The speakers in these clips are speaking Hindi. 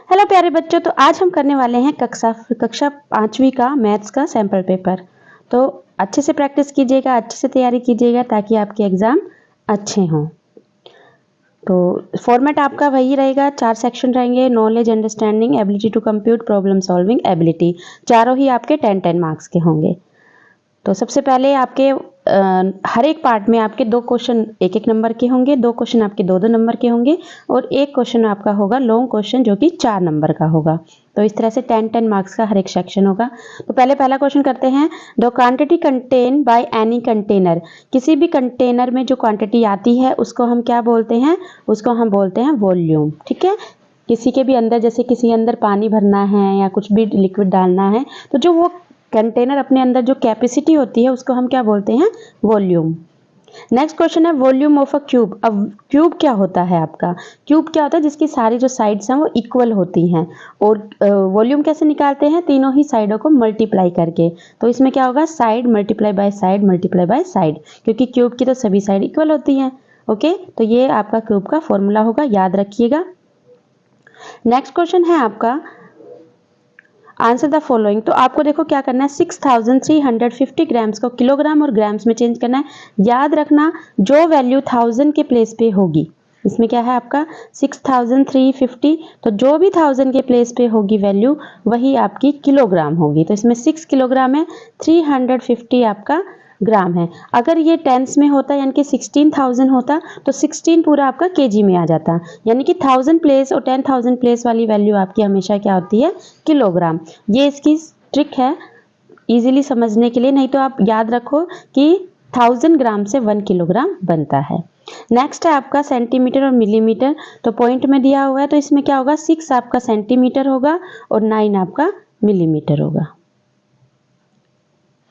हेलो प्यारे बच्चों, तो आज हम करने वाले हैं कक्षा 5वीं का मैथ्स का सैम्पल पेपर। तो अच्छे से प्रैक्टिस कीजिएगा, अच्छे से तैयारी कीजिएगा ताकि आपके एग्ज़ाम अच्छे हों। तो फॉर्मेट आपका वही रहेगा, 4 सेक्शन रहेंगे। Knowledge, understanding, ability to compute, problem solving, ability. चारों ही आपके 10-10 मार्क्स के होंगे। तो सबसे पहले आपके हर एक पार्ट में आपके 2 क्वेश्चन 1-1 नंबर के होंगे, 2 क्वेश्चन आपके 2-2 नंबर के होंगे और 1 क्वेश्चन आपका होगा लॉन्ग क्वेश्चन जो कि 4 नंबर का होगा। तो इस तरह से 10-10 मार्क्स का हर एक सेक्शन होगा। तो पहला क्वेश्चन करते हैं। The quantity contain by any container. किसी भी कंटेनर में जो क्वांटिटी आती है उसको हम क्या बोलते हैं? उसको हम बोलते हैं वॉल्यूम। ठीक है, किसी के भी अंदर, जैसे किसी अंदर पानी भरना है या कुछ भी लिक्विड डालना है, तो जो वो कंटेनर अपने अंदर जो कैपेसिटी होती है उसको हम क्या बोलते हैं? वॉल्यूम। नेक्स्ट क्वेश्चन है वॉल्यूम ऑफ अ क्यूब। अब क्यूब क्या होता है आपका? क्यूब क्या होता है? जिसकी सारी जो साइड्स हैं वो इक्वल होती हैं। और वॉल्यूम कैसे निकालते हैं? तीनों ही साइडों को मल्टीप्लाई करके। तो इसमें क्या होगा? Side multiply by side multiply by side, क्योंकि क्यूब की तो सभी साइड इक्वल होती हैं। ओके, तो ये आपका क्यूब का फॉर्मूला होगा, याद रखिएगा। नेक्स्ट क्वेश्चन है आपका आंसर द फॉलोइंग। तो आपको देखो क्या करना है, 6350 ग्राम्स को किलोग्राम और ग्राम्स में चेंज करना है। याद रखना जो वैल्यू 1000 के प्लेस पे होगी, इसमें क्या है आपका 6350, तो जो भी 1000 के प्लेस पे होगी वैल्यू वही आपकी किलोग्राम होगी। तो इसमें 6 किलोग्राम है, 350 आपका ग्राम है। अगर ये टेंस में होता यानी कि 16000 होता तो 16 पूरा आपका केजी में आ जाता, यानी कि 1000 प्लेस और 10,000 प्लेस वाली वैल्यू आपकी हमेशा क्या होती है? किलोग्राम। ये इसकी ट्रिक है इजीली समझने के लिए, नहीं तो आप याद रखो कि 1000 ग्राम से 1 किलोग्राम बनता है। नेक्स्ट है आपका सेंटीमीटर और मिलीमीटर। तो पॉइंट में दिया हुआ है, तो इसमें क्या होगा? 6 आपका सेंटीमीटर होगा और 9 आपका मिलीमीटर होगा।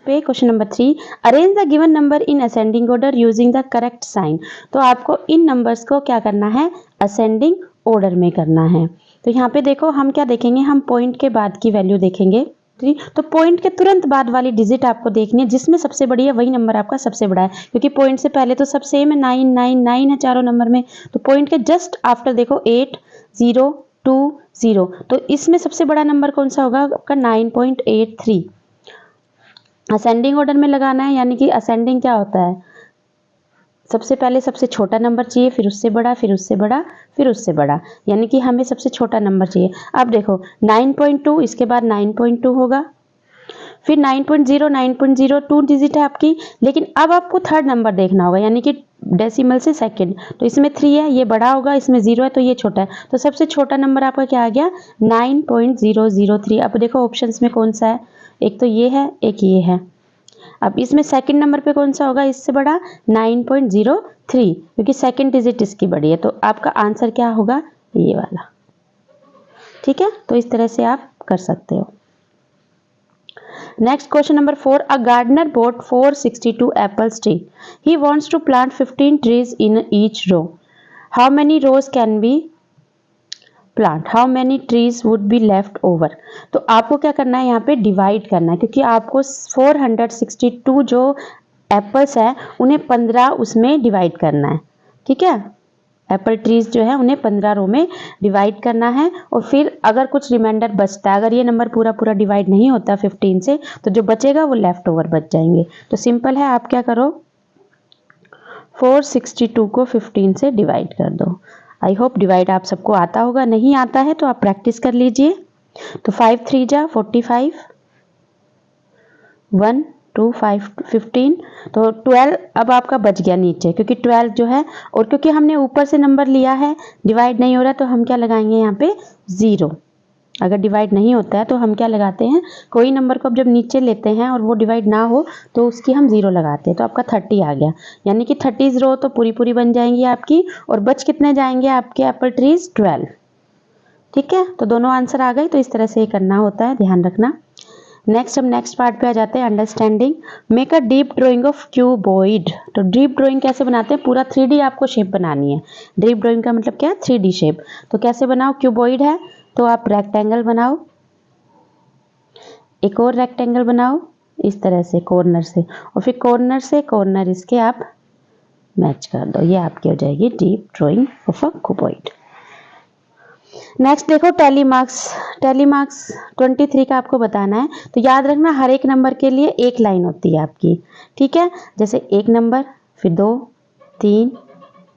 पे question number 3, arrange the given number in ascending order using the correct sign. तो आपको इन नंबर्स को क्या करना है? असेंडिंग ऑर्डर में करना है। तो यहाँ पे देखो हम क्या देखेंगे, हम पॉइंट के बाद की वैल्यू देखेंगे। तो पॉइंट के तुरंत बाद वाली डिजिट आपको देखनी है, जिसमें सबसे बड़ी है वही नंबर आपका सबसे बड़ा है, क्योंकि पॉइंट से पहले तो सब सेम है, 9 9 9 है चारों नंबर में। तो पॉइंट के जस्ट आफ्टर देखो 8 0 2 0, तो इसमें सबसे बड़ा नंबर कौन सा होगा? आपका 9.83। असेंडिंग ऑर्डर में लगाना है, यानी कि असेंडिंग क्या होता है? सबसे पहले सबसे छोटा नंबर चाहिए, फिर उससे बड़ा, फिर उससे बड़ा, फिर उससे बड़ा, यानी कि हमें सबसे छोटा नंबर चाहिए। अब देखो 9.2, इसके बाद 9.2 होगा, फिर 9.0 9.0, 2 डिजिट है आपकी। लेकिन अब आपको थर्ड नंबर देखना होगा, यानी कि डेसिमल से सेकंड। तो इसमें 3 है, ये बड़ा होगा, इसमें 0 है तो ये छोटा है। तो सबसे छोटा नंबर आपका क्या आ गया? 9.003। अब देखो ऑप्शंस में कौन सा है, एक तो ये है, एक ये है। अब इसमें सेकंड नंबर पे कौन सा होगा इससे बड़ा? 9.03, क्योंकि सेकंड डिजिट इसकी बड़ी है। तो आपका आंसर क्या होगा? ये वाला। ठीक है, तो इस तरह से आप कर सकते हो। Next question number 4, a gardener bought 462 apples tree. He wants to plant 15 trees in each row. How many rows can be plant? How many trees would be left over? तो आपको क्या करना है, यहाँ पे डिवाइड करना है, क्योंकि आपको 462 जो एप्पल्स है उन्हें 15 उसमें डिवाइड करना है। ठीक है, एप्पल ट्रीज जो है उन्हें 15 रो में डिवाइड करना है। और फिर अगर कुछ रिमाइंडर बचता है, अगर ये नंबर पूरा पूरा डिवाइड नहीं होता 15 से, तो जो बचेगा वो लेफ्ट ओवर बच जाएंगे। तो सिंपल है, आप क्या करो, 462 को 15 से डिवाइड कर दो। आई होप डिवाइड आप सबको आता होगा, नहीं आता है तो आप प्रैक्टिस कर लीजिए। तो 5 3 जा 45, 1 2 5 15, तो 12 अब आपका बच गया नीचे, क्योंकि 12 जो है, और क्योंकि हमने ऊपर से नंबर लिया है डिवाइड नहीं हो रहा, तो हम क्या लगाएंगे यहाँ पे? 0। अगर डिवाइड नहीं होता है तो हम क्या लगाते हैं? कोई नंबर को अब जब नीचे लेते हैं और वो डिवाइड ना हो तो उसकी हम 0 लगाते हैं। तो आपका 30 आ गया, यानी कि 30 रो तो पूरी पूरी बन जाएंगी आपकी, और बच कितने जाएंगे आपके एप्पल ट्रीज? 12। ठीक है, तो दोनों आंसर आ गए। तो इस तरह से ये करना होता है, ध्यान रखना। नेक्स्ट हम नेक्स्ट पार्ट पे आ जाते हैं, understanding. Make a deep drying of cuboid. तो डीप ड्राइंग कैसे बनाते हैं? पूरा 3D आपको शेप बनानी है। डीप ड्राइंग का मतलब क्या है? 3D shape. तो कैसे बनाओ? क्यूबॉइड है तो आप रेक्टेंगल बनाओ, एक और रेक्टेंगल बनाओ इस तरह से कॉर्नर से, और फिर कॉर्नर से कॉर्नर इसके आप मैच कर दो। ये आपकी हो जाएगी deep drying of a cuboid. Next देखो टैली मार्क्स 23 का आपको बताना है। तो याद रखना हर एक नंबर के लिए एक लाइन होती है आपकी, ठीक है। जैसे 1 नंबर, फिर 2, 3,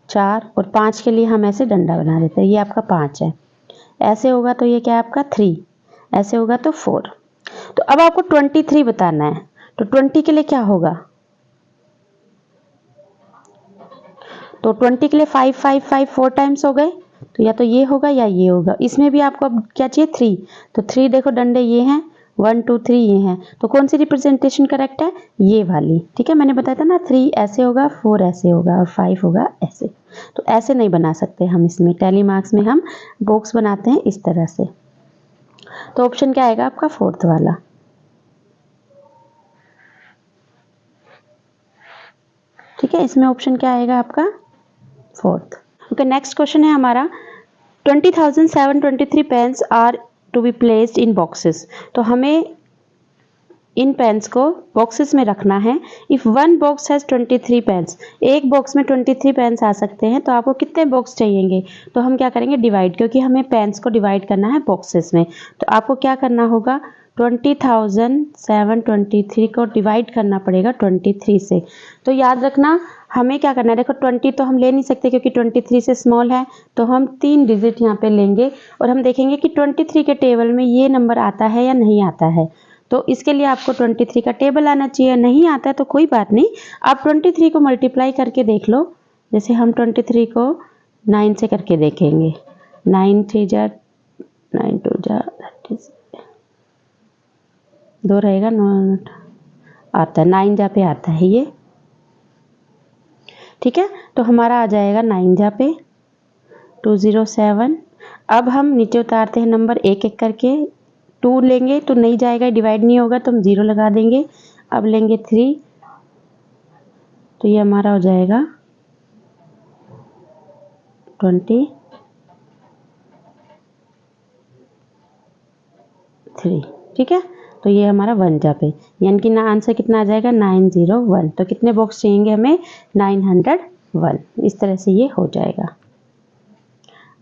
4 और 5 के लिए हम ऐसे डंडा बना देते हैं। ये आपका 5 है, ऐसे होगा तो ये क्या है आपका 3, ऐसे होगा तो 4। तो अब आपको 23 बताना है। तो 20 के लिए क्या होगा, तो 20 के लिए 5 5 5 4 टाइम्स हो गए। तो या तो ये होगा या ये होगा। इसमें भी आपको अब क्या चाहिए 3। तो 3 देखो डंडे ये हैं, 1 2 3 ये हैं। तो कौन सी रिप्रेजेंटेशन करेक्ट है, ये वाली, ठीक है। मैंने बताया था ना 3 ऐसे होगा, 4 ऐसे होगा और 5 होगा ऐसे। तो ऐसे नहीं बना सकते हम, इसमें टैली मार्क्स में हम बॉक्स बनाते हैं इस तरह से। तो ऑप्शन क्या आएगा आपका 4th वाला, ठीक है। इसमें ऑप्शन क्या आएगा आपका 4th। ओके, नेक्स्ट क्वेश्चन है हमारा 20,723 pens are to be placed in boxes. तो हमें इन पेन्स को बॉक्सेस में रखना है। If one box has 23 pens, एक बॉक्स में 23 पेन्स आ सकते हैं। तो आपको कितने बॉक्स चाहिएंगे, तो हम क्या करेंगे डिवाइड, क्योंकि हमें पेन्स को डिवाइड करना है बॉक्सेस में। तो आपको क्या करना होगा 20,723 को डिवाइड करना पड़ेगा 23 से। तो याद रखना हमें क्या करना है, देखो 20 तो हम ले नहीं सकते क्योंकि 23 से स्मॉल है। तो हम 3 डिजिट यहाँ पे लेंगे और हम देखेंगे कि 23 के टेबल में ये नंबर आता है या नहीं आता है। तो इसके लिए आपको 23 का टेबल आना चाहिए। नहीं आता है तो कोई बात नहीं, आप 23 को मल्टीप्लाई करके देख लो। जैसे हम 23 को 9 से करके देखेंगे, 9 3 जा 9 2 जा 2 रहेगा, 9 आता है, 9 जा पे आता है ये, ठीक है। तो हमारा आ जाएगा 9 जा पे 207। अब हम नीचे उतारते हैं नंबर एक एक करके। 2 लेंगे तो नहीं जाएगा, डिवाइड नहीं होगा, तो हम 0 लगा देंगे। अब लेंगे 3, तो ये हमारा हो जाएगा 23, ठीक है। तो ये हमारा 1 जा पे, यानी कि ना आंसर कितना आ जाएगा 901। तो कितने बॉक्स चाहिए हमें 901। इस तरह से ये हो जाएगा।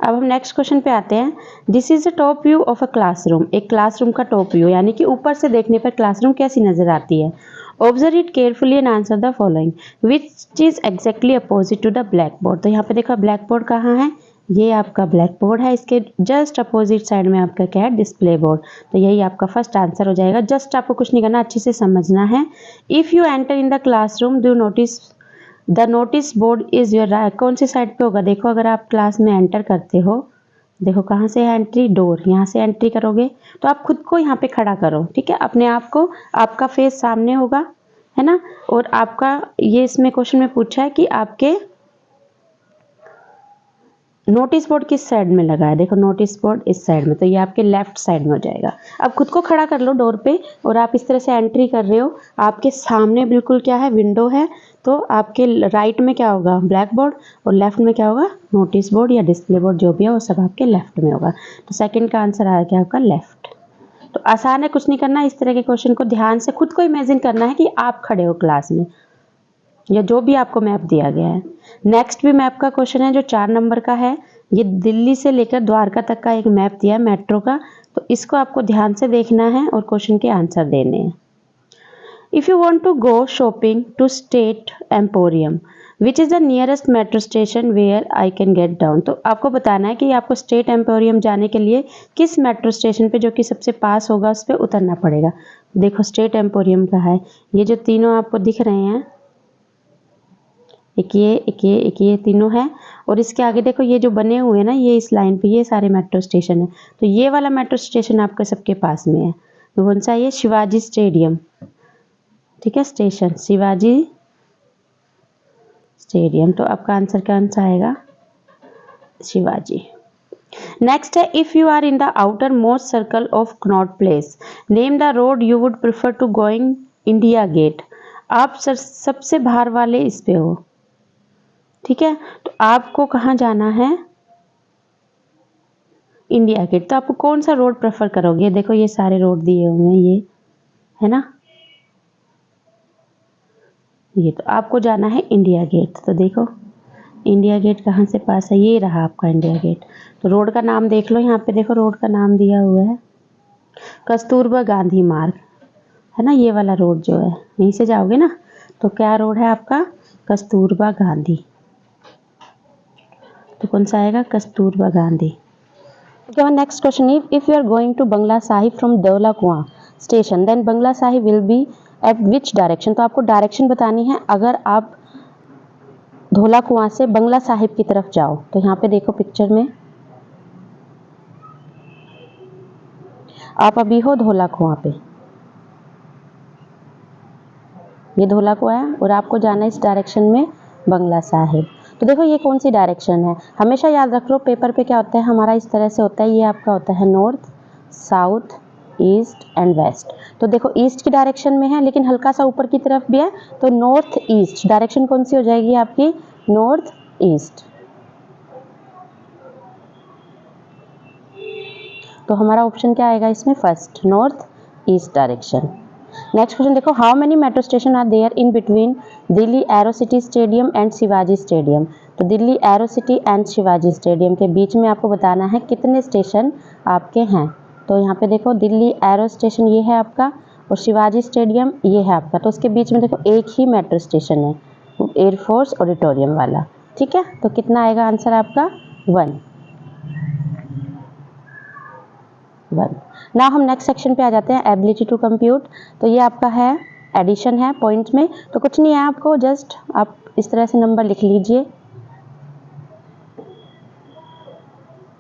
अब हम नेक्स्ट क्वेश्चन पे आते हैं। This is a top view of a classroom. एक क्लासरूम का टॉप व्यू, यानी कि ऊपर से देखने पर क्लासरूम कैसी नजर आती है। Observe it carefully and answer the following, which is exactly opposite to the black board. तो यहाँ पे देखो ब्लैक बोर्ड कहाँ है, ये आपका ब्लैक बोर्ड है। इसके जस्ट अपोजिट साइड में आपका क्या है डिस्प्ले बोर्ड। तो यही आपका फर्स्ट आंसर हो जाएगा। जस्ट आपको कुछ नहीं करना, अच्छे से समझना है। If you enter in the classroom do notice the notice board is your right. कौन सी साइड पे होगा, देखो अगर आप क्लास में एंटर करते हो, देखो कहाँ से है एंट्री, डोर, यहाँ से एंट्री करोगे। तो आप खुद को यहाँ पे खड़ा करो, ठीक है, अपने आप को, आपका फेस सामने होगा, है ना। और आपका ये इसमें क्वेश्चन में पूछा है कि आपके नोटिस बोर्ड किस साइड में लगा है। देखो नोटिस बोर्ड इस साइड में, तो ये आपके लेफ्ट साइड में हो जाएगा। अब खुद को खड़ा कर लो डोर पे, और आप इस तरह से एंट्री कर रहे हो। आपके सामने बिल्कुल क्या है विंडो है। तो आपके राइट में क्या होगा ब्लैक बोर्ड, और लेफ्ट में क्या होगा नोटिस बोर्ड या डिस्प्ले बोर्ड, जो भी है वो सब आपके लेफ्ट में होगा। तो सेकंड का आंसर आया क्या आपका लेफ्ट। तो आसान है, कुछ नहीं करना। इस तरह के क्वेश्चन को ध्यान से खुद को इमेजिन करना है कि आप खड़े हो क्लास में, या जो भी आपको मैप दिया गया है। नेक्स्ट भी मैप का क्वेश्चन है जो 4 नंबर का है। ये दिल्ली से लेकर द्वारका तक का एक मैप दिया है मेट्रो का। तो इसको आपको ध्यान से देखना है और क्वेश्चन के आंसर देने हैं। If you want to go shopping to state emporium which is the nearest metro station where I can get down. तो आपको बताना है कि आपको स्टेट एम्पोरियम जाने के लिए किस मेट्रो स्टेशन पे, जो कि सबसे पास होगा, उस पर उतरना पड़ेगा। देखो स्टेट एम्पोरियम का है, ये जो तीनों आपको दिख रहे हैं, एक ये तीनों है। और इसके आगे देखो ये जो बने हुए हैं ना, ये इस लाइन पे ये सारे मेट्रो स्टेशन है। तो ये वाला मेट्रो स्टेशन आपके सबके पास में है। तो कौन सा, ये शिवाजी स्टेडियम, ठीक है, स्टेशन शिवाजी स्टेडियम। तो आपका आंसर क्या आंसर आएगा शिवाजी। नेक्स्ट है if you are in the outer most circle of Connaught Place name the road you would prefer to going India Gate. आप सबसे बाहर वाले इस पे हो, ठीक है। तो आपको कहाँ जाना है इंडिया गेट। तो आपको कौन सा रोड प्रेफर करोगे, देखो ये सारे रोड दिए हुए हैं, ये है ना, ये तो आपको जाना है इंडिया गेट। तो देखो इंडिया गेट कहाँ से पास है? ये रहा आपका इंडिया गेट। तो रोड का नाम देख लो, यहाँ पे देखो रोड का नाम दिया हुआ है कस्तूरबा गांधी मार्ग, है ना, ये वाला रोड जो है, यहीं से जाओगे ना, तो क्या रोड है आपका? कस्तूरबा गांधी। तो कौन सा आएगा? Kasturba Gandhi. Okay, next question is if you are going to Bangla Sahib from Dhaula Kuan station then Bangla Sahib will be at which direction. तो आपको डायरेक्शन बतानी है अगर आप धौला कुआं से बंगला साहिब की तरफ जाओ। तो यहाँ पे देखो पिक्चर में, आप अभी हो धौला कुआं पे, ये धौला कुआं है और आपको जाना है इस डायरेक्शन में बंगला साहिब। तो देखो ये कौन सी डायरेक्शन है, हमेशा याद रख लो पेपर पे क्या होता है हमारा, इस तरह से होता है, ये आपका होता है north, south, east and west. तो देखो ईस्ट की डायरेक्शन में है लेकिन हल्का सा ऊपर की तरफ भी है, तो नॉर्थ ईस्ट डायरेक्शन कौन सी हो जाएगी आपकी? North east. तो हमारा ऑप्शन क्या आएगा इसमें? First, north east direction. Next question देखो, how many metro station are there in between Delhi aerocity stadium and Shivaji stadium. तो Delhi aerocity and Shivaji stadium के बीच में आपको बताना है कितने स्टेशन आपके हैं। तो यहाँ पे देखो दिल्ली एरो स्टेशन ये है आपका और शिवाजी स्टेडियम ये है आपका, तो उसके बीच में देखो एक ही मेट्रो स्टेशन है, एयरफोर्स ऑडिटोरियम वाला। ठीक है, तो कितना आएगा आंसर आपका? 1। नाउ हम नेक्स्ट सेक्शन पे आ जाते हैं, एबिलिटी टू कंप्यूट। तो ये आपका है एडिशन है पॉइंट में, तो कुछ नहीं है, आपको जस्ट आप इस तरह से नंबर लिख लीजिए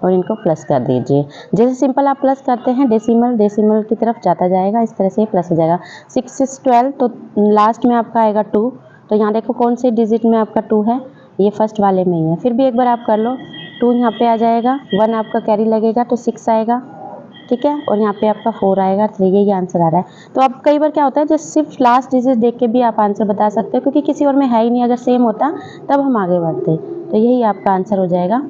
और इनको प्लस कर दीजिए। जैसे सिंपल आप प्लस करते हैं डेसिमल डेसिमल की तरफ जाता जाएगा, इस तरह से प्लस हो जाएगा। 6 6 12, तो लास्ट में आपका आएगा 2। तो यहाँ देखो कौन से डिजिट में आपका 2 है, ये फर्स्ट वाले में ही है। फिर भी एक बार आप कर लो, 2 यहाँ पे आ जाएगा, 1 आपका कैरी लगेगा तो 6 आएगा। ठीक है, और यहाँ पे आपका 4 आएगा, 3, यही आंसर आ रहा है। तो अब कई बार क्या होता है जैसे सिर्फ लास्ट डिजिट देख के भी आप आंसर बता सकते हो, क्योंकि किसी और में है ही नहीं, अगर सेम होता तब हम आगे बढ़ते। तो यही आपका आंसर हो जाएगा।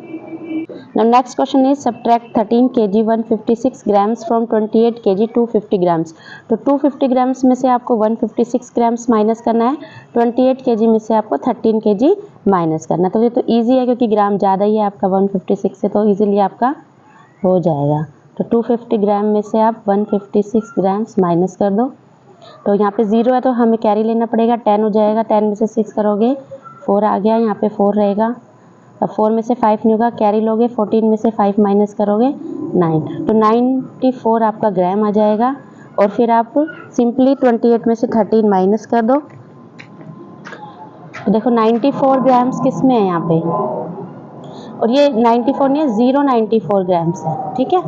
Now next question is subtract 13 kg 156 grams from 28 kg 250 grams। तो 250 ग्राम्स में से आपको 156 ग्राम्स माइनस करना है, 28 kg में से आपको 13 kg माइनस करना है। तो ये तो इजी है क्योंकि ग्राम ज़्यादा ही है आपका 156 से, तो इजीली आपका हो जाएगा। तो 250 ग्राम में से आप 156 ग्राम्स माइनस कर दो। तो यहाँ पे 0 है तो हमें कैरी लेना पड़ेगा, 10 हो जाएगा, 10 में से 6 करोगे 4 आ गया, यहाँ पे 4 रहेगा। अब 4 में से 5 नहीं होगा, कैरी लोगे, 14 में से 5 माइनस करोगे 9, तो 94 आपका ग्राम आ जाएगा। और फिर आप सिंपली 28 में से 13 माइनस कर दो। तो देखो 94 ग्राम्स किस में है यहाँ पे, और ये 94 नहीं है, 094 ग्राम्स है। ठीक है,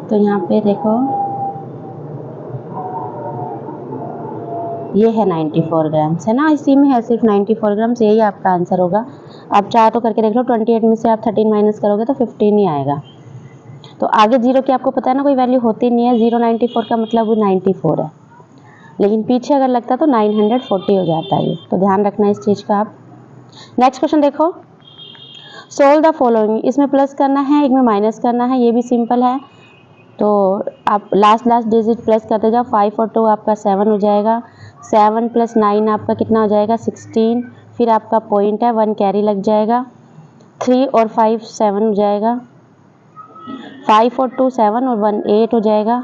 तो यहाँ पे देखो ये है 94 ग्राम्स, है ना, इसी में है सिर्फ 94 ग्राम्स, यही आपका आंसर होगा। आप चाहो तो करके देख लो, 28 में से आप 13 माइनस करोगे तो 15 ही आएगा। तो आगे 0 की आपको पता है ना कोई वैल्यू होती नहीं है, 094 का मतलब वो 94 है, लेकिन पीछे अगर लगता तो 940 हो जाता है, तो ध्यान रखना इस चीज़ का आप। नेक्स्ट क्वेश्चन देखो, सोल्व द फॉलोइंग, इसमें प्लस करना है, एक में माइनस करना है, ये भी सिंपल है। तो आप लास्ट डिजिट प्लस करते जाओ, 5 और 2 आपका 7 हो जाएगा, 7 + 9 आपका कितना हो जाएगा 16, फिर आपका पॉइंट है 1 कैरी लग जाएगा, 3 और 5 7 हो जाएगा, 5 और 2 7 और 1 8 हो जाएगा।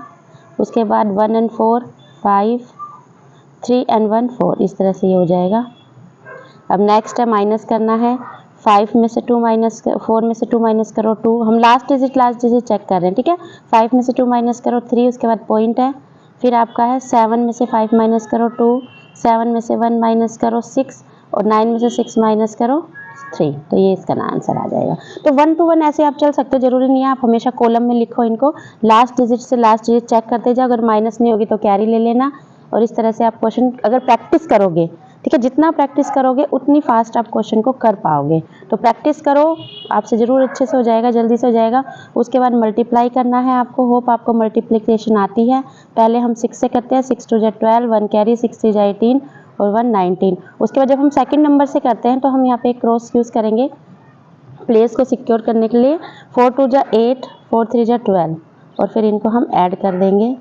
उसके बाद 1 और 4 5, 3 और 1 4, इस तरह से ये हो जाएगा। अब नेक्स्ट है माइनस करना है, 5 में से 2 माइनस 4 में से 2 माइनस करो 2, हम लास्ट डिजिट चेक कर रहे हैं। ठीक है, 5 में से 2 माइनस करो 3, उसके बाद पॉइंट है, फिर आपका है 7 में से 5 माइनस करो 2, 7 में से 1 माइनस करो 6 और 9 में से 6 माइनस करो 3, तो ये इसका आंसर आ जाएगा। तो 1 to 1 ऐसे आप चल सकते हो, जरूरी नहीं है आप हमेशा कॉलम में लिखो इनको, लास्ट डिजिट से लास्ट डिजिट चेक करते जाओ, अगर माइनस नहीं होगी तो कैरी ले लेना। और इस तरह से आप क्वेश्चन अगर प्रैक्टिस करोगे, ठीक है, जितना प्रैक्टिस करोगे उतनी फास्ट आप क्वेश्चन को कर पाओगे। तो प्रैक्टिस करो, आपसे ज़रूर अच्छे से हो जाएगा, जल्दी से हो जाएगा। उसके बाद मल्टीप्लाई करना है आपको, होप आपको मल्टीप्लिकेशन आती है। पहले हम 6 से करते हैं, 6 2 जा 12, 1 कैरी, 6 3 जा 18 और 1 19। उसके बाद जब हम सेकंड नंबर से करते हैं तो हम यहाँ पे एक क्रॉस यूज़ करेंगे प्लेस को सिक्योर करने के लिए, 4 2 जा 8, 4 3 जा 12 और फिर इनको हम ऐड कर देंगे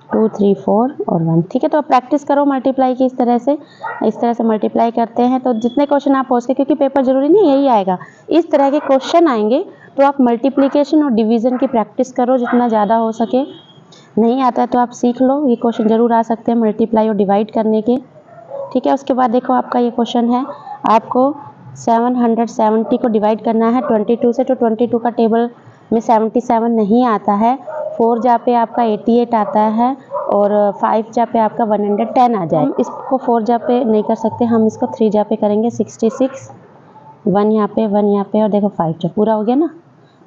2 3 4 और 1। ठीक है, तो आप प्रैक्टिस करो मल्टीप्लाई की। इस तरह से मल्टीप्लाई करते हैं तो जितने क्वेश्चन आप हो सके, क्योंकि पेपर जरूरी नहीं यही आएगा, इस तरह के क्वेश्चन आएंगे, तो आप मल्टीप्लिकेशन और डिवीजन की प्रैक्टिस करो जितना ज़्यादा हो सके। नहीं आता है तो आप सीख लो, ये क्वेश्चन जरूर आ सकते हैं मल्टीप्लाई और डिवाइड करने के। ठीक है, उसके बाद देखो आपका ये क्वेश्चन है, आपको 770 को डिवाइड करना है 22 से। तो 22 का टेबल में 77 नहीं आता है। 4 जा पे आपका 88 आता है और 5 जा पे आपका 110 आ जाए। इसको 4 जा पे नहीं कर सकते, हम इसको 3 जा पे करेंगे 66, 1 यहाँ पे, 1 यहाँ पे, और देखो 5 जा पूरा हो गया ना,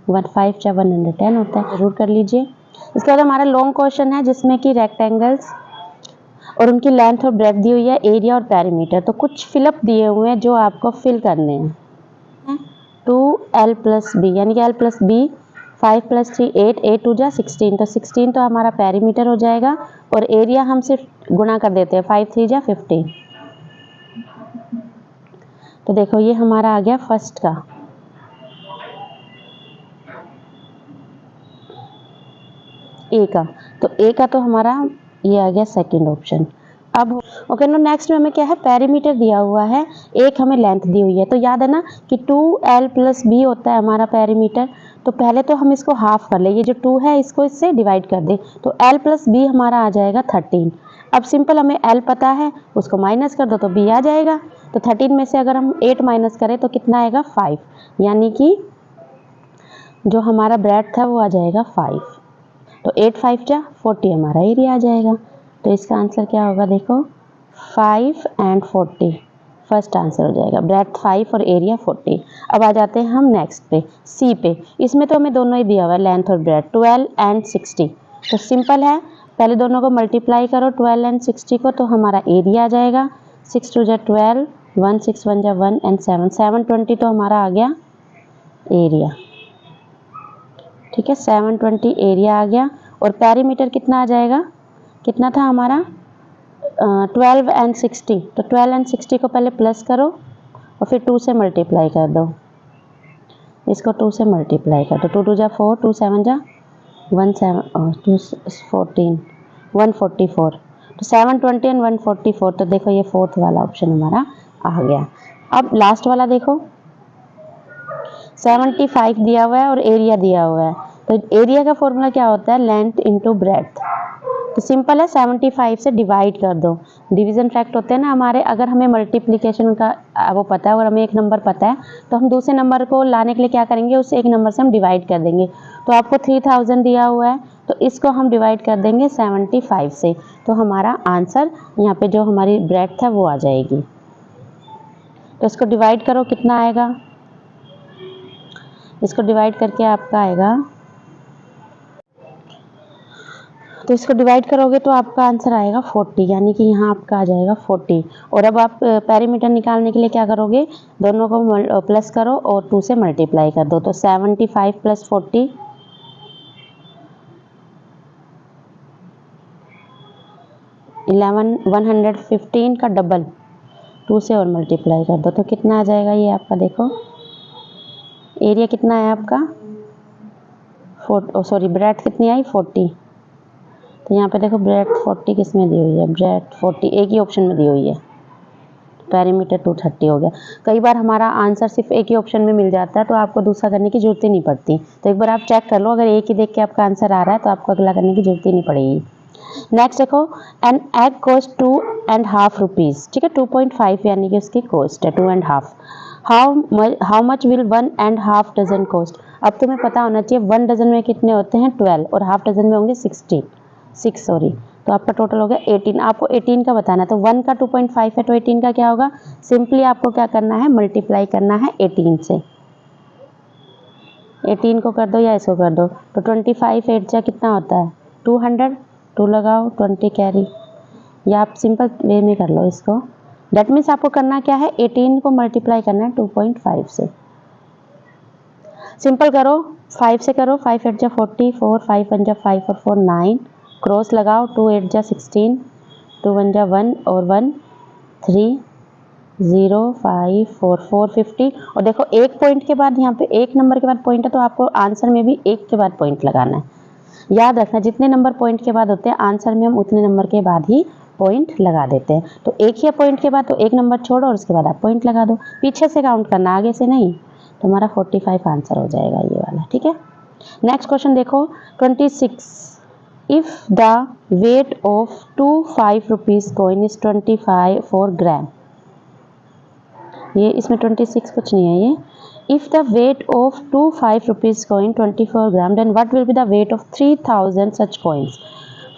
5 जा 110 होता है, जरूर कर लीजिए। इसके बाद हमारा लॉन्ग क्वेश्चन है जिसमें कि रेक्टेंगल्स और उनकी लेंथ और ब्रेथ दी हुई है, एरिया और पेरीमीटर। तो कुछ फिलअप दिए हुए हैं जो आपको फिल करने हैं। 2l + b यानी कि l + b, 5 + 3 8, 8 2 जा 16, तो 16 तो हमारा पेरीमीटर हो जाएगा और एरिया हम सिर्फ गुणा कर देते हैं, 5 3 जा 15। तो देखो ये हमारा आ गया फर्स्ट का। ए का, तो ए का तो हमारा ये आ गया सेकंड ऑप्शन। अब ओके नो, नेक्स्ट में हमें क्या है, पेरीमीटर दिया हुआ है, एक हमें लेंथ दी हुई है। तो याद है ना कि 2l + b होता है हमारा पेरीमीटर। तो पहले तो हम इसको हाफ कर ले, ये जो 2 है इसको इससे डिवाइड कर दे, तो l + b हमारा आ जाएगा 13। अब सिंपल, हमें l पता है, उसको माइनस कर दो तो b आ जाएगा। तो 13 में से अगर हम 8 माइनस करें तो कितना आएगा, 5, यानी कि जो हमारा ब्रेथ है वो आ जाएगा 5। तो 8 5 जा 40 हमारा एरिया आ जाएगा। तो इसका आंसर क्या होगा, देखो 5 and 40 फर्स्ट आंसर हो जाएगा, ब्रेथ 5 और एरिया 40। अब आ जाते हैं हम नेक्स्ट पे, सी पे। इसमें तो हमें दोनों ही दिया हुआ है, लेंथ और ब्रेथ, 12 and 60। तो सिंपल है, पहले दोनों को मल्टीप्लाई करो 12 and 60 को, तो हमारा एरिया आ जाएगा 6 2 जा 12, 1 6 1 जा 1 and 7 720 तो हमारा आ गया एरिया। ठीक है, 720 एरिया आ गया। और पेरीमीटर कितना आ जाएगा, कितना था हमारा 12 and 60। तो 12 and 60 को पहले प्लस करो और फिर 2 से मल्टीप्लाई कर दो, इसको 2 से मल्टीप्लाई कर दो, 2 2 जा 4, 2 7 जा 1 7 2 14 144। तो 720 and 144, तो देखो ये फोर्थ वाला ऑप्शन हमारा आ गया। अब लास्ट वाला देखो, 75 दिया हुआ है और एरिया दिया हुआ है। तो एरिया का फॉर्मूला क्या होता है, लेंथ इंटू ब्रेथ। तो सिंपल है, 75 से डिवाइड कर दो। डिवीजन फैक्ट होते हैं ना हमारे, अगर हमें मल्टीप्लिकेशन का वो पता है और हमें एक नंबर पता है तो हम दूसरे नंबर को लाने के लिए क्या करेंगे, उस एक नंबर से हम डिवाइड कर देंगे। तो आपको 3000 दिया हुआ है तो इसको हम डिवाइड कर देंगे 75 से, तो हमारा आंसर यहाँ पे जो हमारी ब्रेथ है वो आ जाएगी। तो इसको डिवाइड करो, कितना आएगा, इसको डिवाइड करके आपका आएगा, तो इसको डिवाइड करोगे तो आपका आंसर आएगा 40, यानी कि यहाँ आपका आ जाएगा 40। और अब आप पेरीमीटर निकालने के लिए क्या करोगे, दोनों को प्लस करो और 2 से मल्टीप्लाई कर दो। तो 75 + 40 115 का डबल 2 से और मल्टीप्लाई कर दो, तो कितना आ जाएगा ये आपका, देखो एरिया कितना है आपका, ब्रेथ कितनी आई 40। तो यहाँ पे देखो ब्रेथ 40 किस में दी हुई है, ब्रेथ 40 एक ही ऑप्शन में दी हुई है, पेरीमीटर 230 हो गया। कई बार हमारा आंसर सिर्फ एक ही ऑप्शन में मिल जाता है तो आपको दूसरा करने की जरूरत ही नहीं पड़ती। तो एक बार आप चेक कर लो, अगर एक ही देख के आपका आंसर आ रहा है तो आपको अगला करने की जरूरत ही नहीं पड़ेगी। नेक्स्ट देखो, एन एग कॉस्ट 2.5 रुपीज़। ठीक है, 2.5 यानी कि उसकी कॉस्ट है 2.5। How much will 1.5 dozen cost. अब तुम्हें पता होना चाहिए 1 डजन में कितने होते हैं 12 और हाफ डजन में होंगे 6 सॉरी। तो आपका टोटल हो गया 18। आपको 18 का बताना है, तो 1 का 2.5 है तो 18 का क्या होगा, सिंपली आपको क्या करना है, मल्टीप्लाई करना है 18 से। 18 को कर दो या इसको कर दो, तो 25 8 जा कितना होता है 200, 2 लगाओ 20 कैरी, या आप सिंपल वे में कर लो इसको। दैट मीन्स आपको करना क्या है, 18 को मल्टीप्लाई करना है 2.5 से। सिंपल करो, 5 से करो, 5 8 जा 40, 4 5 1 जा 5 और 4 9, क्रॉस लगाओ, 2 8 जा 16, 2 1 जा 1 और 1 3 0 5 4 4 50। और देखो एक पॉइंट के बाद, यहाँ पे एक नंबर के बाद पॉइंट है तो आपको आंसर में भी एक के बाद पॉइंट लगाना है। याद रखना जितने नंबर पॉइंट के बाद होते हैं आंसर में हम उतने नंबर के बाद ही पॉइंट लगा देते हैं। तो एक ही पॉइंट के बाद तो एक नंबर छोड़ो और उसके बाद आप पॉइंट लगा दो, पीछे से काउंट करना, आगे से नहीं। तो हमारा 45 आंसर हो जाएगा ये वाला, ठीक है। नेक्स्ट क्वेश्चन देखो 26, if the weight of 2 5 rupees coin is 24 gram. ये इसमें 26 कुछ नहीं है ये। If the weight of 2 5 rupees coin 24 gram then what will be the weight of 3000 such coins.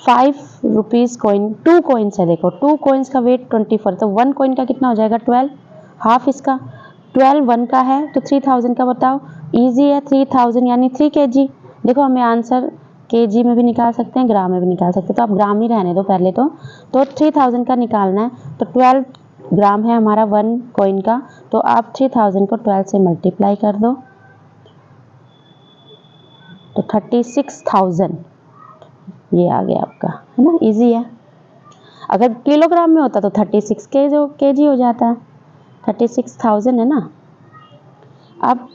5 rupees coin, 2 coins है, देखो 2 कॉइन्स का वेट 24, तो 1 कॉइन का कितना हो जाएगा 12, हाफ इसका 12 1 का है, तो 3000 का बताओ। इजी है, 3000 यानी 3 kg। देखो हमें आंसर kg में भी निकाल सकते हैं, ग्राम में भी निकाल सकते हैं, तो आप ग्राम ही रहने दो पहले तो 3000 का निकालना है, तो 12 ग्राम है हमारा 1 कॉइन का, तो आप 3000 को 12 से मल्टीप्लाई कर दो, तो 36,000 ये आ गया आपका, है ना, इजी है। अगर किलोग्राम में होता तो 36 kg हो जाता है, 36,000 है ना। अब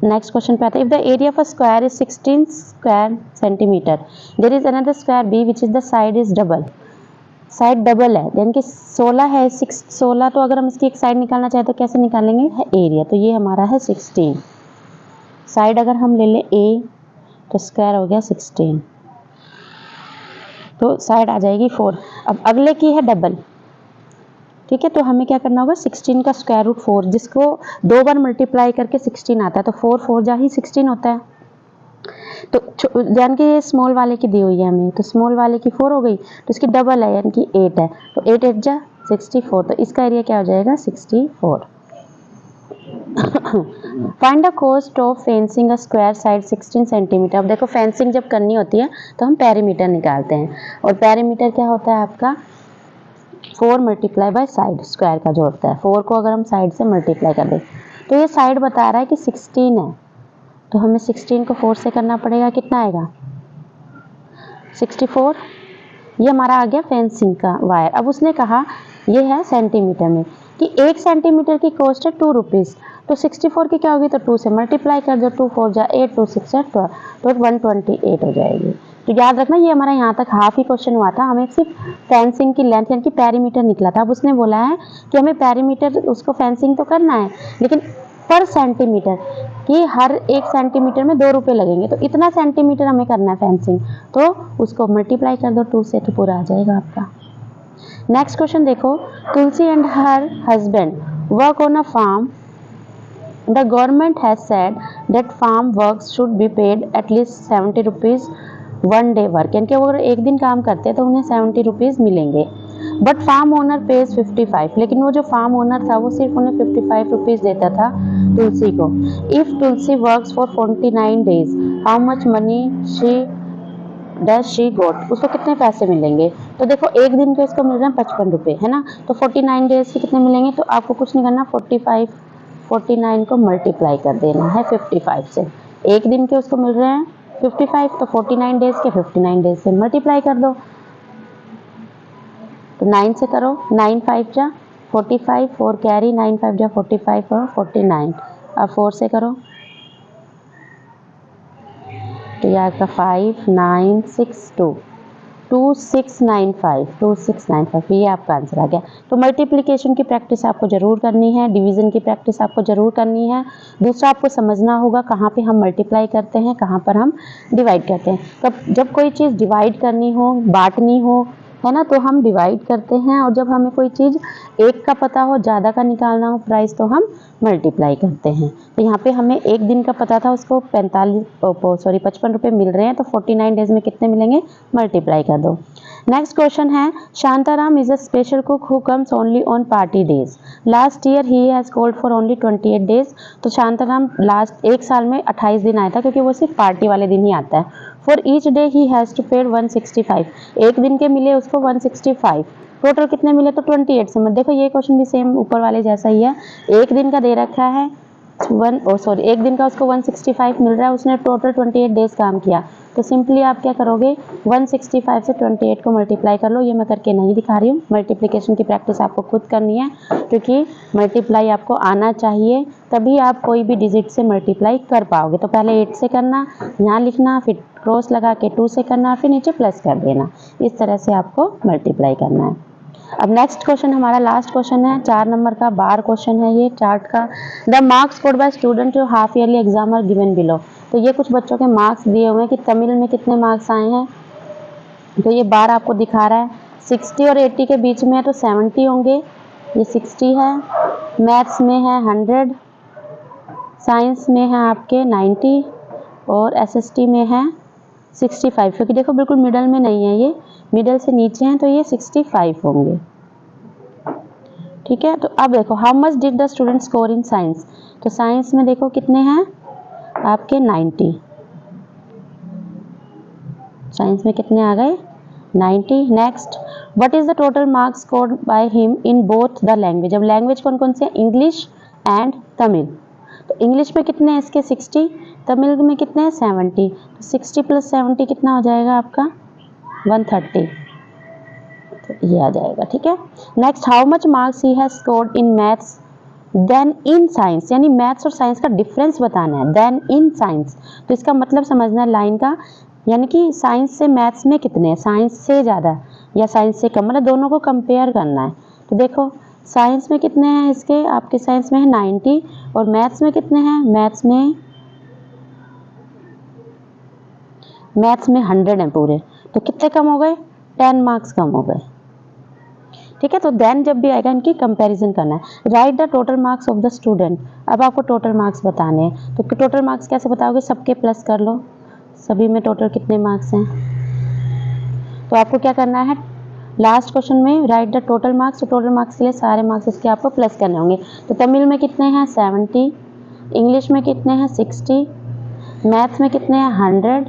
नेक्स्ट क्वेश्चन पे आता है, if the area of a square is 16 square centimetre, there is another square B which is the side is double. Side double है यानी कि 16 है, 16, तो अगर हम इसकी एक साइड निकालना चाहे तो कैसे निकालेंगे, है एरिया, तो ये हमारा है 16। साइड अगर हम ले लें a तो स्क्वायर हो गया 16, तो साइड आ जाएगी 4। अब अगले की है डबल, ठीक है, तो हमें क्या करना होगा 16 का स्क्वायर रूट 4, जिसको 2 बार मल्टीप्लाई करके 16 आता है, तो 4 4 जा ही 16 होता है। तो जान के ये स्मॉल वाले की दी हुई है हमें, तो स्मॉल वाले की 4 हो गई, तो इसकी डबल है यानी कि 8 है, तो 8 8 जा 64, तो इसका एरिया क्या हो जाएगा 64। Find the cost of fencing a square side 16 centimetre. अब देखो फेंसिंग जब करनी होती है तो हम पेरीमीटर निकालते हैं, और पेरीमीटर क्या होता है आपका 4 मल्टीप्लाई बाय साइड, स्क्वायर का जो होता है 4 को अगर हम साइड से मल्टीप्लाई कर दें, तो ये साइड बता रहा है कि 16 है, तो हमें 16 को 4 से करना पड़ेगा, कितना आएगा 64। ये हमारा आ गया फेंसिंग का वायर। अब उसने कहा ये है सेंटीमीटर में कि 1 सेंटीमीटर की कॉस्ट है 2 रुपीज़, तो 64 की क्या होगी, तो 2 से मल्टीप्लाई कर दो, 2 4 जा 8, 2 6 12, तो 128 हो जाएगी। तो याद रखना ये हमारा यहाँ तक हाफ ही क्वेश्चन हुआ था, हमें सिर्फ फेंसिंग की लेंथ यानी कि पेरीमीटर निकला था। अब उसने बोला है कि हमें पेरीमीटर उसको फेंसिंग तो करना है, लेकिन पर सेंटीमीटर कि हर 1 सेंटीमीटर में 2 रुपये लगेंगे, तो इतना सेंटीमीटर हमें करना है फेंसिंग, तो उसको मल्टीप्लाई कर दो 2 से, तो पूरा आ जाएगा आपका। नेक्स्ट क्वेश्चन देखो, Tulsi and her husband work on a farm, the government has said that farm works should be paid at least 70 rupees 1 day work, यानी कि वो अगर एक दिन काम करते हैं तो उन्हें 70 रुपीज़ मिलेंगे, बट फार्म ओनर पेज 55, लेकिन वो जो फार्म ओनर था वो सिर्फ उन्हें 55 रुपीज़ देता था तुलसी को। If Tulsi works for 49 days how much money she got, उसको कितने पैसे मिलेंगे। तो देखो एक दिन के उसको मिल रहे हैं 55 रुपये, है ना, तो 49 डेज के कितने मिलेंगे, तो आपको कुछ नहीं करना, 49 को मल्टीप्लाई कर देना है 55 से। एक दिन के उसको मिल रहे हैं 55, तो 49 डेज के 59 डेज से मल्टीप्लाई कर दो, तो 9 से करो, 9 5 जा 45, 4 कैरी, 9 5 जा 45 और 49, अब 4 से करो, तो यह आपका 5962 2695 2695, ये आपका आंसर आ गया। तो मल्टीप्लिकेशन की प्रैक्टिस आपको ज़रूर करनी है, डिवीज़न की प्रैक्टिस आपको ज़रूर करनी है। दूसरा आपको समझना होगा कहाँ पे हम मल्टीप्लाई करते हैं, कहाँ पर हम डिवाइड करते हैं। तब जब कोई चीज़ डिवाइड करनी हो, बांटनी हो, है ना, तो हम डिवाइड करते हैं, और जब हमें कोई चीज़ एक का पता हो, ज़्यादा का निकालना हो प्राइस, तो हम मल्टीप्लाई करते हैं। तो यहाँ पे हमें एक दिन का पता था, उसको 55 रुपये मिल रहे हैं, तो 49 डेज में कितने मिलेंगे, मल्टीप्लाई कर दो। नेक्स्ट क्वेश्चन है, Shantaram is a special cook who comes only on party days, last year he has called for only 28 days. तो शांताराम लास्ट 1 साल में 28 दिन आया था, क्योंकि वो सिर्फ पार्टी वाले दिन ही आता है। For each day he has to paid 165, एक दिन के मिले उसको 165, टोटल कितने मिले, तो 28 से। मत देखो ये क्वेश्चन भी सेम ऊपर वाले जैसा ही है, एक दिन का दे रखा है एक दिन का उसको 165 मिल रहा है, उसने टोटल 28 डेज काम किया, तो सिंपली आप क्या करोगे, 165 से 28 को मल्टीप्लाई कर लो। ये मैं करके नहीं दिखा रही हूँ, मल्टीप्लिकेशन की प्रैक्टिस आपको खुद करनी है, क्योंकि मल्टीप्लाई आपको आना चाहिए, तभी आप कोई भी डिजिट से मल्टीप्लाई कर पाओगे। तो पहले 8 से करना, यहाँ लिखना, फिर क्रॉस लगा के 2 से करना, फिर नीचे प्लस कर देना। इस तरह से आपको मल्टीप्लाई करना है। अब नेक्स्ट क्वेश्चन हमारा लास्ट क्वेश्चन है, 4 नंबर का बार क्वेश्चन है ये चार्ट का। The marks scored by student जो half yearly exam are given below. तो ये कुछ बच्चों के मार्क्स दिए हुए हैं कि तमिल में कितने मार्क्स आए हैं। तो ये बार आपको दिखा रहा है, 60 और 80 के बीच में है तो 70 होंगे, ये 60 है। मैथ्स में है 100, साइंस में है आपके 90 और एसएसटी में है 65, क्योंकि देखो बिल्कुल मिडल में नहीं है, ये मिडल से नीचे हैं तो ये 65 होंगे। ठीक है, तो अब देखो how much did the student score in science. तो साइंस में देखो कितने हैं आपके 90, साइंस में कितने आ गए 90। Next, what is the total marks scored by him in both the language. अब लैंग्वेज कौन कौन से, इंग्लिश एंड तमिल। तो इंग्लिश में कितने हैं इसके 60, तमिल में कितने हैं 70। तो 60 + 70 कितना हो जाएगा आपका 130, तो ये आ जाएगा। ठीक है, next, how much marks he has scored in maths then in science, यानी मैथ्स और साइंस का डिफरेंस बताना है, देन इन साइंस। तो इसका मतलब समझना है लाइन का, यानी कि साइंस से मैथ्स में कितने हैं, साइंस से ज़्यादा या साइंस से कम, मतलब दोनों को कंपेयर करना है। तो देखो साइंस में कितने हैं इसके, आपके साइंस में है 90 और मैथ्स में कितने हैं, मैथ्स में 100 हैं पूरे, तो कितने कम हो गए 10 मार्क्स कम हो गए। ठीक है, तो देन जब भी आएगा इनकी कंपैरिजन करना है। Right the total marks of the student. अब आपको टोटल मार्क्स बताने हैं, तो टोटल मार्क्स कैसे बताओगे, सबके प्लस कर लो, सभी में टोटल कितने मार्क्स हैं। तो आपको क्या करना है, लास्ट क्वेश्चन में राइट द टोटल मार्क्स, तो टोटल मार्क्स के लिए सारे मार्क्स इसके आपको प्लस करने होंगे। तो तमिल में कितने हैं 70, इंग्लिश में कितने हैं 60, मैथ्स में कितने हैं 100,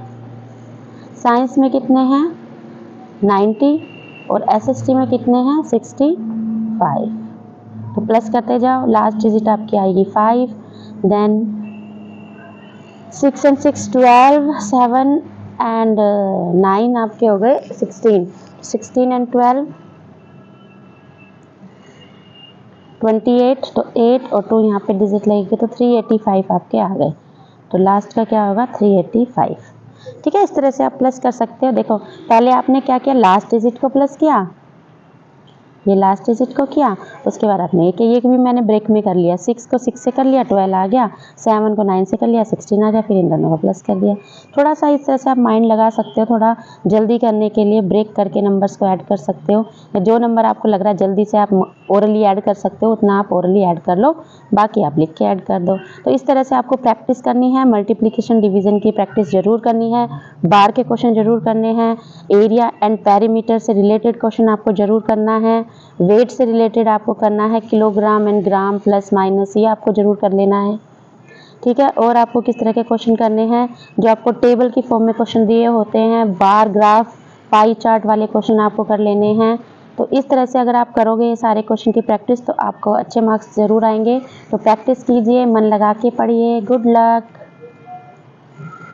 साइंस में कितने हैं 90 और एसएसटी में कितने हैं 65। तो प्लस करते जाओ, लास्ट डिजिट आपकी आएगी 5, देन 6 and 6 12, 7 and 9 आपके हो गए 16, 16 and 12 28, तो 8 और 2 यहाँ पे डिजिट लगेगी तो 385 आपके आ गए। तो लास्ट का क्या होगा 385। ठीक है, इस तरह से आप प्लस कर सकते हो। देखो पहले आपने क्या किया, लास्ट डिजिट को प्लस किया, ये लास्ट डिजिट को किया, उसके बाद आपने एक भी मैंने ब्रेक में कर लिया, 6 को 6 से कर लिया 12 आ गया, 7 को 9 से कर लिया 16 आ गया, फिर इन दोनों को प्लस कर दिया। थोड़ा सा इस तरह से आप माइंड लगा सकते हो, थोड़ा जल्दी करने के लिए ब्रेक करके नंबर्स को ऐड कर सकते हो, या जो नंबर आपको लग रहा है जल्दी से आप ओरली ऐड कर सकते हो उतना आप ओरली ऐड कर लो, बाकी आप लिख के ऐड कर दो। तो इस तरह से आपको प्रैक्टिस करनी है, मल्टीप्लिकेशन डिवीज़न की प्रैक्टिस जरूर करनी है, बार के क्वेश्चन जरूर करने हैं, एरिया एंड पेरीमीटर से रिलेटेड क्वेश्चन आपको जरूर करना है, वेट से रिलेटेड आपको करना है, kilogram and gram plus minus ये आपको जरूर कर लेना है। ठीक है, और आपको किस तरह के क्वेश्चन करने हैं, जो आपको टेबल की फॉर्म में क्वेश्चन दिए होते हैं, बार ग्राफ पाई चार्ट वाले क्वेश्चन आपको कर लेने हैं। तो इस तरह से अगर आप करोगे ये सारे क्वेश्चन की प्रैक्टिस तो आपको अच्छे मार्क्स ज़रूर आएंगे। तो प्रैक्टिस कीजिए, मन लगा के पढ़िए। Good luck.